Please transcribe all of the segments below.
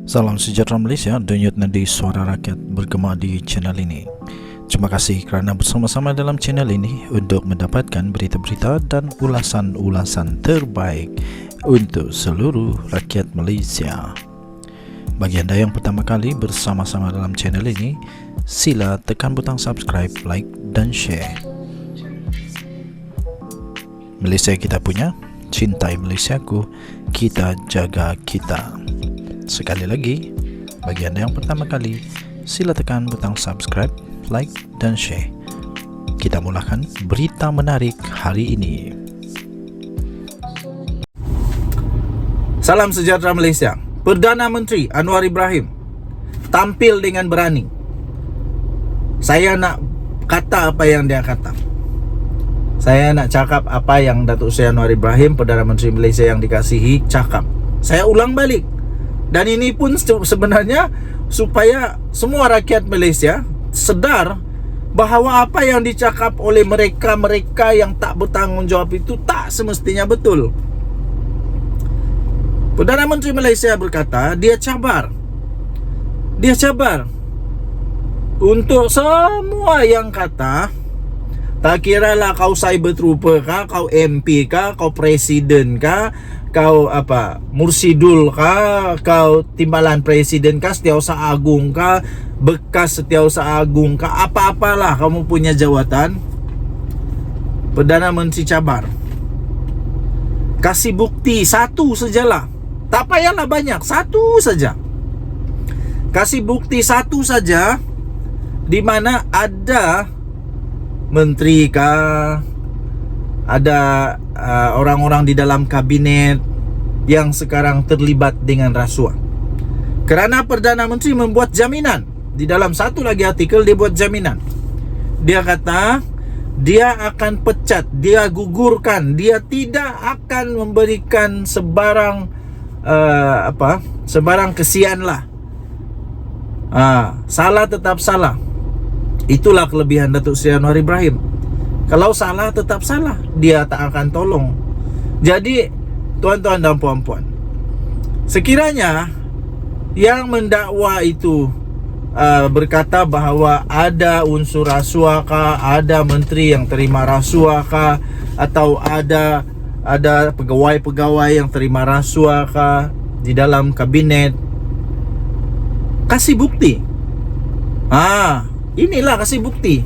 Salam sejahtera Malaysia, denyut nadi suara rakyat bergema di channel ini. Terima kasih kerana bersama-sama dalam channel ini untuk mendapatkan berita-berita dan ulasan-ulasan terbaik untuk seluruh rakyat Malaysia. Bagi anda yang pertama kali bersama-sama dalam channel ini, sila tekan butang subscribe, like dan share. Malaysia kita punya, cintai Malaysiaku, kita jaga kita. Sekali lagi, bagi anda yang pertama kali, sila tekan butang subscribe, like dan share. Kita mulakan berita menarik hari ini. Salam sejahtera Malaysia. Perdana Menteri Anwar Ibrahim tampil dengan berani. Saya nak kata apa yang dia kata. Saya nak cakap apa yang Datuk Seri Anwar Ibrahim, Perdana Menteri Malaysia yang dikasihi, cakap. Saya ulang balik. Dan ini pun sebenarnya supaya semua rakyat Malaysia sedar bahawa apa yang dicakap oleh mereka-mereka yang tak bertanggungjawab itu tak semestinya betul. Perdana Menteri Malaysia berkata dia cabar untuk semua yang kata, tak kiralah kau cyber trooper kah, kau MP kah, kau presiden kah, kau Mursidul kah, kau timbalan presiden kah, Setiausaha Agung kah, bekas Setiausaha Agung kah, apa-apalah kamu punya jawatan, Perdana Menteri cabar, kasih bukti satu sajalah. Tak payahlah banyak, satu saja. Kasih bukti satu saja di mana ada menteri kah, ada orang-orang di dalam kabinet yang sekarang terlibat dengan rasuah. Kerana Perdana Menteri membuat jaminan. Di dalam satu lagi artikel dia buat jaminan. Dia kata dia akan pecat, dia gugurkan, dia tidak akan memberikan sebarang sebarang kesian lah. Salah tetap salah. Itulah kelebihan Datuk Seri Anwar Ibrahim. Kalau salah tetap salah, dia tak akan tolong. Jadi tuan-tuan dan puan-puan, sekiranya yang mendakwa itu berkata bahawa ada unsur rasuah kah, ada menteri yang terima rasuah kah, atau ada pegawai-pegawai yang terima rasuah kah di dalam kabinet, kasih bukti. Inilah kasih bukti.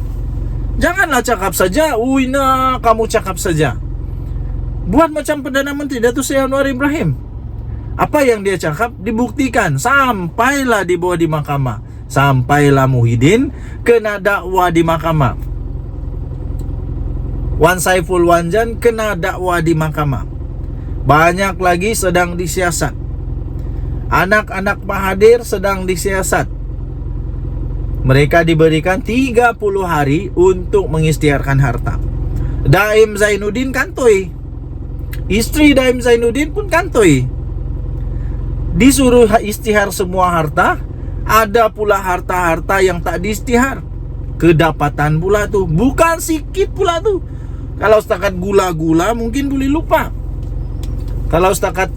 Janganlah cakap saja, kamu cakap saja. Buat macam Perdana Menteri Datuk Seri Anwar Ibrahim. Apa yang dia cakap dibuktikan. Sampailah dibawa di mahkamah. Sampailah Muhyiddin kena dakwa di mahkamah. Wan Saiful Wanjan kena dakwa di mahkamah. Banyak lagi sedang disiasat. Anak-anak Mahathir sedang disiasat. Mereka diberikan 30 hari untuk mengisytiharkan harta. Daim Zainuddin kantoi. Isteri Daim Zainuddin pun kantoi. Disuruh isytihar semua harta. Ada pula harta-harta yang tak diisytihar. Kedapatan pula tu. Bukan sikit pula tu. Kalau setakat gula-gula mungkin boleh lupa. Kalau setakat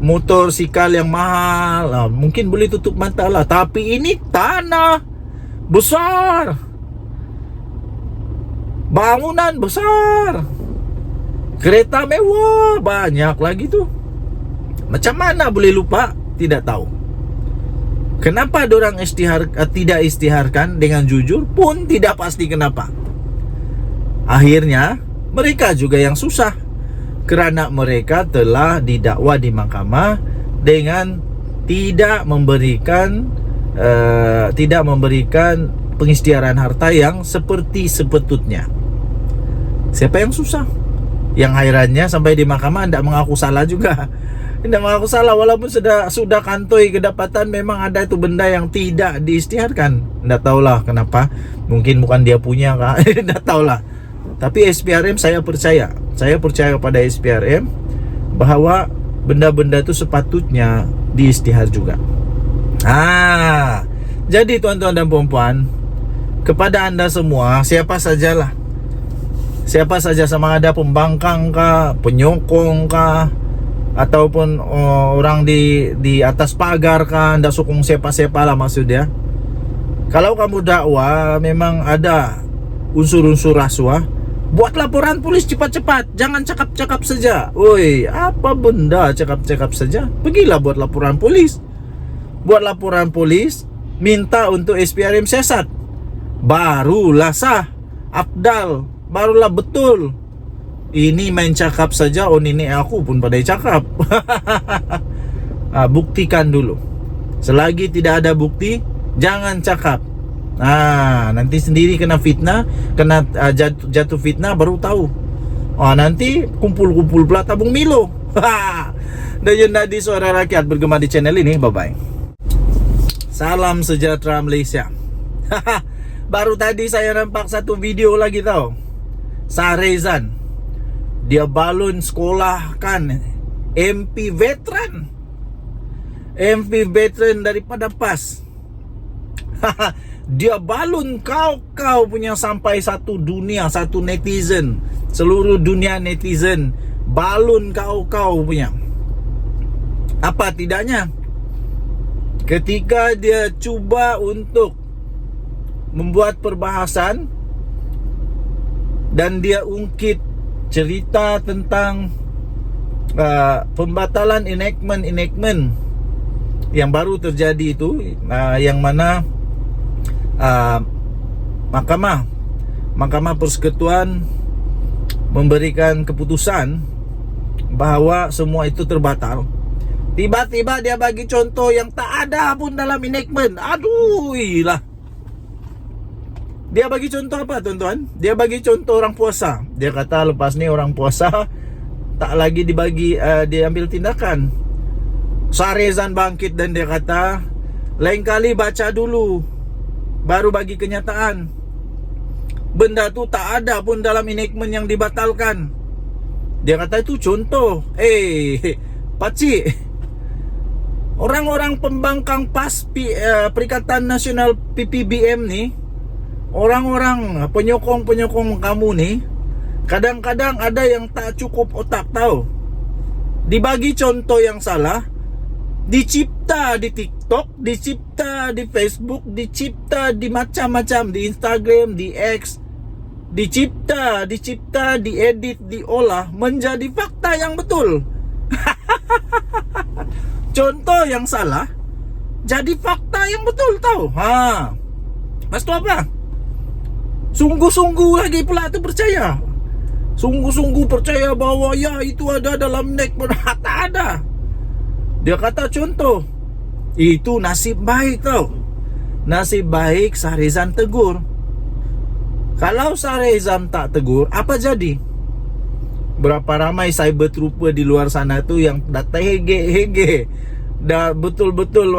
motorsikal yang mahal, mungkin boleh tutup mata lah. Tapi ini tanah besar, bangunan besar, kereta mewah, banyak lagi tu. Macam mana boleh lupa? Tidak tahu. Kenapa dorang tidak isytiharkan dengan jujur pun tidak pasti kenapa. Akhirnya mereka juga yang susah, kerana mereka telah didakwa di mahkamah dengan tidak memberikan pengisytiharan harta yang seperti sepatutnya. Siapa yang susah? Yang hairannya sampai di mahkamah tidak mengaku salah juga. Tidak mengaku salah walaupun sudah kantoi kedapatan memang ada itu benda yang tidak diisytiharkan. Tidak tahulah kenapa. Mungkin bukan dia punya kah? Tidak tahulah. Tapi SPRM saya percaya kepada SPRM bahawa benda-benda itu sepatutnya diisytihar juga. Jadi tuan-tuan dan puan-puan, kepada anda semua, siapa saja sama ada pembangkang kah, penyokong kah, ataupun orang di atas pagar kan, ndak sokong siapa-siapa lah maksudnya. Kalau kamu dakwah memang ada unsur-unsur rasuah, buat laporan polis cepat-cepat, jangan cakap-cakap saja. Woi, apa benda cakap-cakap saja? Pergilah buat laporan polis. Buat laporan polis, minta untuk SPRM siasat. Barulah sah, afdal, barulah betul. Ini main cakap saja, oh nenek aku pun pandai cakap. Buktikan dulu. Selagi tidak ada bukti, jangan cakap. Nanti sendiri kena fitnah, kena jatuh fitnah baru tahu. Nanti kumpul-kumpul pula tabung Milo. Dan yun di Suara Rakyat bergema di channel ini. Bye-bye. Salam sejahtera Malaysia. Baru tadi saya nampak satu video lagi tau. Sarezan dia balon sekolah kan MP veteran daripada PAS. Dia balon kau punya sampai satu dunia, satu netizen, seluruh dunia netizen balon kau punya. Apa tidaknya ketika dia cuba untuk membuat perbahasan dan dia ungkit cerita tentang pembatalan enactment yang baru terjadi itu, yang mana Mahkamah Persekutuan memberikan keputusan bahawa semua itu terbatal. Tiba-tiba dia bagi contoh yang tak ada pun dalam enactment. Aduh lah. Dia bagi contoh apa tuan-tuan? Dia bagi contoh orang puasa. Dia kata lepas ni orang puasa tak lagi diambil tindakan. Sarezan bangkit dan dia kata, lain kali baca dulu baru bagi kenyataan. Benda tu tak ada pun dalam enactment yang dibatalkan. Dia kata itu contoh. Pakcik, orang-orang pembangkang PAS Perikatan Nasional PPBM ni, orang-orang penyokong kamu ni, kadang-kadang ada yang tak cukup otak tahu. Dibagi contoh yang salah, dicipta di TikTok, dicipta di Facebook, dicipta di macam-macam, di Instagram, di X, dicipta, diedit, diolah menjadi fakta yang betul. Contoh yang salah jadi fakta yang betul tahu. Lepas tu apa? Sungguh-sungguh lagi pula tu percaya. Sungguh-sungguh percaya bahawa ya itu ada dalam enactment. Tak ada. Dia kata contoh. Itu nasib baik tau. Nasib baik Sarezan tegur. Kalau Sarezan tak tegur, apa jadi? Berapa ramai cyber trooper di luar sana tu yang dah terhege-hege, dah betul-betul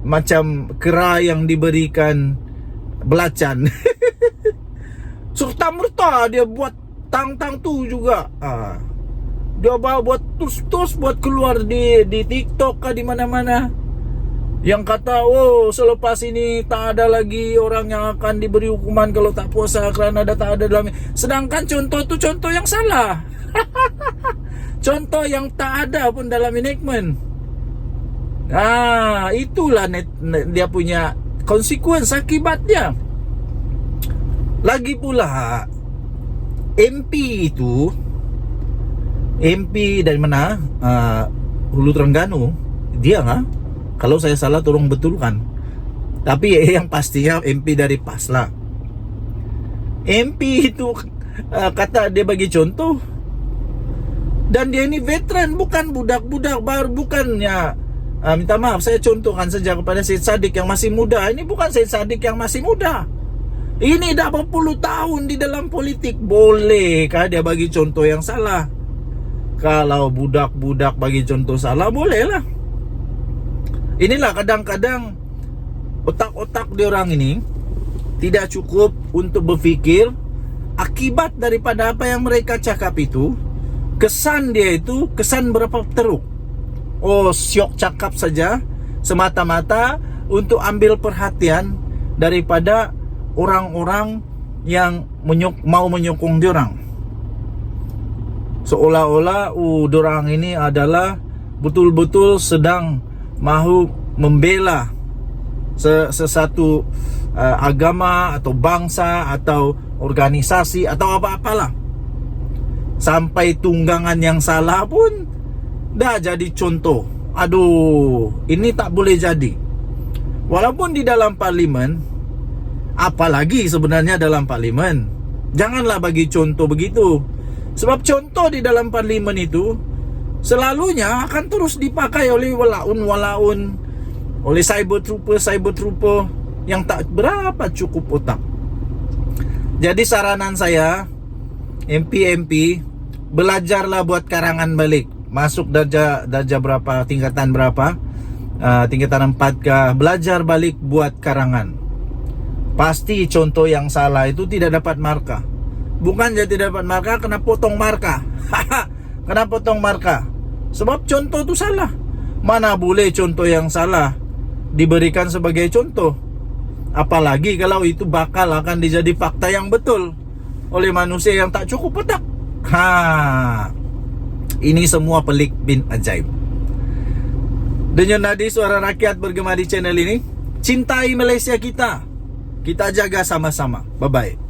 macam kera yang diberikan belacan. Serta-merta dia buat tang-tang tu juga. Dia buat terus buat keluar di TikTok kah, di mana-mana. Yang kata, selepas ini tak ada lagi orang yang akan diberi hukuman kalau tak puasa kerana dah tak ada dalam. Sedangkan contoh tu contoh yang salah. Contoh yang tak ada pun dalam enactment. Itulah dia punya konsekuensi akibatnya. Lagi pula MP itu, MP dari mana? Hulu Terengganu. Dia kalau saya salah tolong betulkan. Tapi yang pastinya MP dari PAS lah. MP itu kata dia bagi contoh. Dan dia ini veteran, bukan budak-budak baru, bukannya minta maaf, saya contohkan saja kepada Syed Saddiq yang masih muda. Ini bukan Syed Saddiq yang masih muda. Ini dah berpuluh tahun di dalam politik. Bolehkah dia bagi contoh yang salah? Kalau budak-budak bagi contoh salah, bolehlah. Inilah kadang-kadang otak-otak diorang ini tidak cukup untuk berfikir akibat daripada apa yang mereka cakap itu. Kesan dia itu kesan berapa teruk. Syok cakap saja semata-mata untuk ambil perhatian daripada orang-orang yang mau menyokong diorang. seolah-olah dorang ini adalah betul-betul sedang mahu membela sesuatu agama atau bangsa atau organisasi atau apa-apalah. Sampai tunggangan yang salah pun dah jadi contoh. Aduh, ini tak boleh jadi. Walaupun di dalam parlimen, apalagi sebenarnya dalam parlimen, janganlah bagi contoh begitu. Sebab contoh di dalam parlimen itu selalunya akan terus dipakai oleh walaun-walaun, oleh cyber trooper yang tak berapa cukup otak. Jadi saranan saya, MP, belajarlah buat karangan balik. Masuk darjah berapa, tingkatan berapa, tingkatan 4 kah, belajar balik buat karangan. Pasti contoh yang salah itu tidak dapat markah. Bukan dia tidak dapat markah, kena potong markah. Kena potong markah. Sebab contoh itu salah. Mana boleh contoh yang salah diberikan sebagai contoh. Apalagi kalau itu bakal akan dijadi fakta yang betul oleh manusia yang tak cukup otak. Ini semua pelik bin ajaib. Denyut nadi suara rakyat bergema di channel ini. Cintai Malaysia kita. Kita jaga sama-sama. Bye-bye.